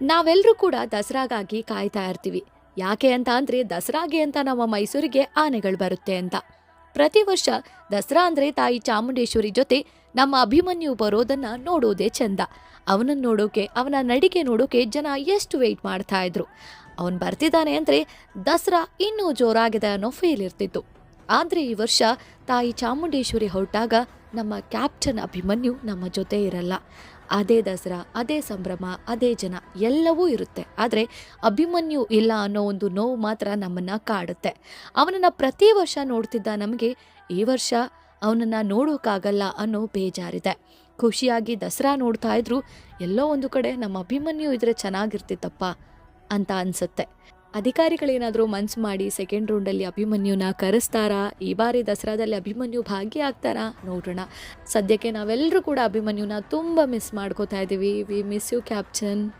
ನಾವೆಲ್ಲರೂ ಕೂಡ ದಸರಾಗಾಗಿ ಕಾಯ್ತಾ ಇರ್ತೀವಿ. ಯಾಕೆ ಅಂತ ಅಂದ್ರೆ ದಸರಾಗೆ ಅಂತ ನಮ್ಮ ಮೈಸೂರಿಗೆ ಆನೆಗಳು ಬರುತ್ತೆ ಅಂತ. ಪ್ರತಿ ವರ್ಷ ದಸರಾ ಅಂದ್ರೆ ತಾಯಿ ಚಾಮುಂಡೇಶ್ವರಿ ಜೊತೆ ನಮ್ಮ ಅಭಿಮನ್ಯು ಬರೋದನ್ನ ನೋಡೋದೇ ಚಂದ. ಅವನನ್ನ ನೋಡೋಕೆ, ಅವನ ನಡಿಗೆ ನೋಡೋಕೆ ಜನ ಎಷ್ಟು ವೆಯ್ಟ್ ಮಾಡ್ತಾ ಇದ್ರು. ಅವನ್ ಬರ್ತಿದ್ದಾನೆ ಅಂದ್ರೆ ದಸರಾ ಇನ್ನೂ ಜೋರಾಗಿದೆ ಅನ್ನೋ ಫೀಲ್ ಇರ್ತಿತ್ತು. ಆದ್ರೆ ಈ ವರ್ಷ ತಾಯಿ ಚಾಮುಂಡೇಶ್ವರಿ ಹೊರಟಾಗ ನಮ್ಮ ಕ್ಯಾಪ್ಟನ್ ಅಭಿಮನ್ಯು ನಮ್ಮ ಜೊತೆ ಇರಲ್ಲ. ಅದೇ ದಸರಾ, ಅದೇ ಸಂಭ್ರಮ, ಅದೇ ಜನ ಎಲ್ಲವೂ ಇರುತ್ತೆ. ಆದರೆ ಅಭಿಮನ್ಯು ಇಲ್ಲ ಅನ್ನೋ ಒಂದು ನೋವು ಮಾತ್ರ ನಮ್ಮನ್ನ ಕಾಡುತ್ತೆ. ಅವನನ್ನ ಪ್ರತಿ ವರ್ಷ ನೋಡ್ತಿದ್ದ ನಮಗೆ ಈ ವರ್ಷ ಅವನನ್ನ ನೋಡೋಕ್ಕಾಗಲ್ಲ ಅನ್ನೋ ಬೇಜಾರಿದೆ. ಖುಷಿಯಾಗಿ ದಸರಾ ನೋಡ್ತಾ ಇದ್ರು ಎಲ್ಲೋ ಒಂದು ಕಡೆ ನಮ್ಮ ಅಭಿಮನ್ಯು ಇದ್ರೆ ಚೆನ್ನಾಗಿರ್ತಿತ್ತಪ್ಪ ಅಂತ ಅನ್ಸುತ್ತೆ. ಅಧಿಕಾರಿಗಳೇನಾದರೂ ಮನ್ಸು ಮಾಡಿ ಸೆಕೆಂಡ್ ರೌಂಡಲ್ಲಿ ಅಭಿಮನ್ಯುನ ಕರೆಸ್ತಾರಾ? ಈ ಬಾರಿ ದಸರಾದಲ್ಲಿ ಅಭಿಮನ್ಯು ಭಾಗಿಯಾಗ್ತಾರಾ? ನೋಡೋಣ. ಸದ್ಯಕ್ಕೆ ನಾವೆಲ್ಲರೂ ಕೂಡ ಅಭಿಮನ್ಯುನ ತುಂಬ ಮಿಸ್ ಮಾಡ್ಕೋತಾ ಇದ್ದೀವಿ. We miss you captain.